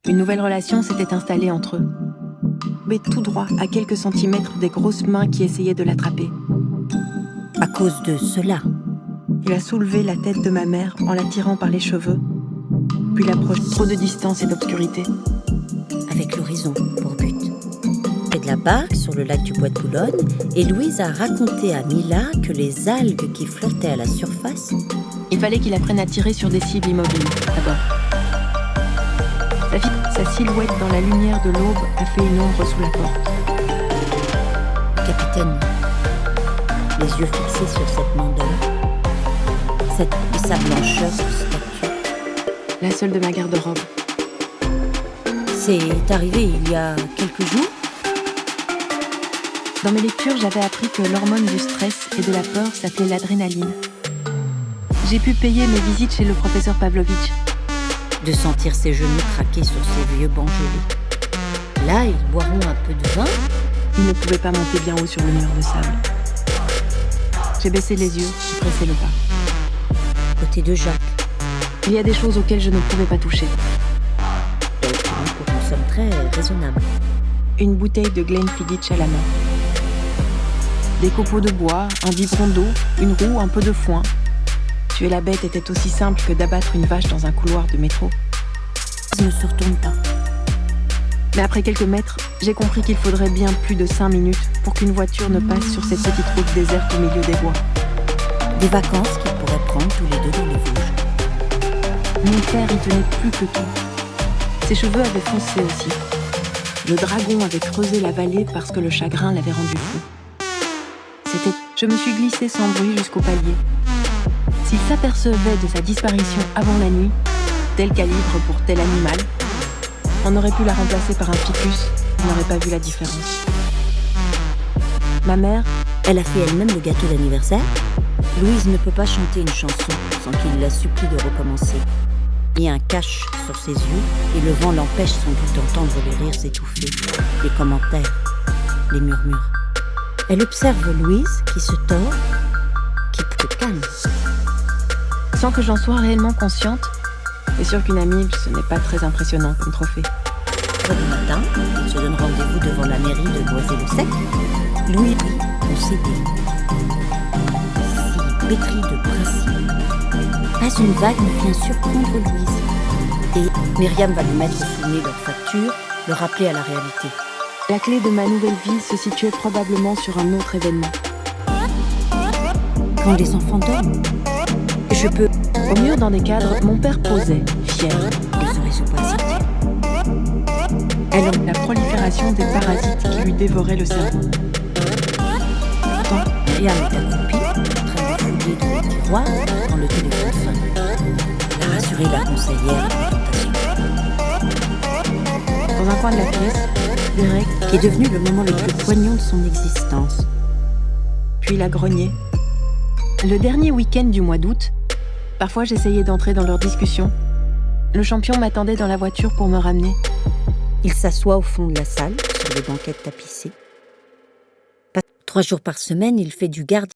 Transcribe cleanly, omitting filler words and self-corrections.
Une nouvelle relation s'était installée entre eux. Mais tout droit, à quelques centimètres des grosses mains qui essayaient de l'attraper. À cause de cela. Il a soulevé la tête de ma mère en la tirant par les cheveux, puis l'approche. Trop de distance et d'obscurité. Avec l'horizon pour but. Et de la barque sur le lac du Bois de Boulogne, et Louise a raconté à Mila que les algues qui flottaient à la surface... Il fallait qu'il apprenne à tirer sur des cibles immobiles, d'abord. Sa silhouette dans la lumière de l'aube a fait une ombre sous la porte. Capitaine, les yeux fixés sur cette main d'homme, sa blancheur de statue. La seule de ma garde-robe. C'est arrivé il y a quelques jours. Dans mes lectures, j'avais appris que l'hormone du stress et de la peur s'appelait l'adrénaline. J'ai pu payer mes visites chez le professeur Pavlovitch. De sentir ses genoux craquer sur ses vieux bancs gelés. Là, ils boiront un peu de vin. Ils ne pouvaient pas monter bien haut sur le mur de sable. J'ai baissé les yeux, j'ai pressé le pas. Côté de Jacques. Il y a des choses auxquelles je ne pouvais pas toucher. Nous sommes très raisonnables. Une bouteille de Glenfiddich à la main. Des copeaux de bois, un biberon d'eau, une roue, un peu de foin. Tuer la bête était aussi simple que d'abattre une vache dans un couloir de métro. Ne se retourne pas. Mais après quelques mètres, j'ai compris qu'il faudrait bien plus de 5 minutes pour qu'une voiture ne passe sur cette petite route déserte au milieu des bois. Des vacances qu'ils pourraient prendre tous les deux dans les Vosges. Mon père y tenait plus que tout. Ses cheveux avaient foncé aussi. Le dragon avait creusé la vallée parce que le chagrin l'avait rendu fou. Je me suis glissée sans bruit jusqu'au palier. S'il s'apercevait de sa disparition avant la nuit, tel calibre pour tel animal, on aurait pu la remplacer par un ficus, on n'aurait pas vu la différence. Ma mère, elle a fait elle-même le gâteau d'anniversaire. Louise ne peut pas chanter une chanson sans qu'il la supplie de recommencer. Il y a un cache sur ses yeux et le vent l'empêche sans doute d'entendre les rires étouffés, les commentaires, les murmures. Elle observe Louise qui se tord, qui se calme. Sans que j'en sois réellement consciente, c'est sûr qu'une amibe, ce n'est pas très impressionnant comme trophée. Le matin, on se donne rendez-vous devant la mairie de Noisy-le-Sec. Louis ont cédé. Si pétri de principe, pas une vague ne vient surprendre Louise. Et Myriam va lui mettre sous le nez leur facture, le rappeler à la réalité. La clé de ma nouvelle vie se situait probablement sur un autre événement. Quand les enfants dorment, je peux... Au mur dans des cadres, mon père posait, fier. Il serait sous pas la prolifération des parasites qui lui dévoraient le cerveau. Pourtant, Myriam est accroupie, en train de fouiller dans le tiroir quand le téléphone sonne. Elle a rassuré la conseillère d'orientation. Dans un coin de la pièce, Derek, qui est devenu le moment le plus poignant de son existence. Puis il a grogné. Le dernier week-end du mois d'août, parfois j'essayais d'entrer dans leur discussion. Le champion m'attendait dans la voiture pour me ramener. Il s'assoit au fond de la salle, sur les banquettes tapissées. 3 jours par semaine, il fait du gardien.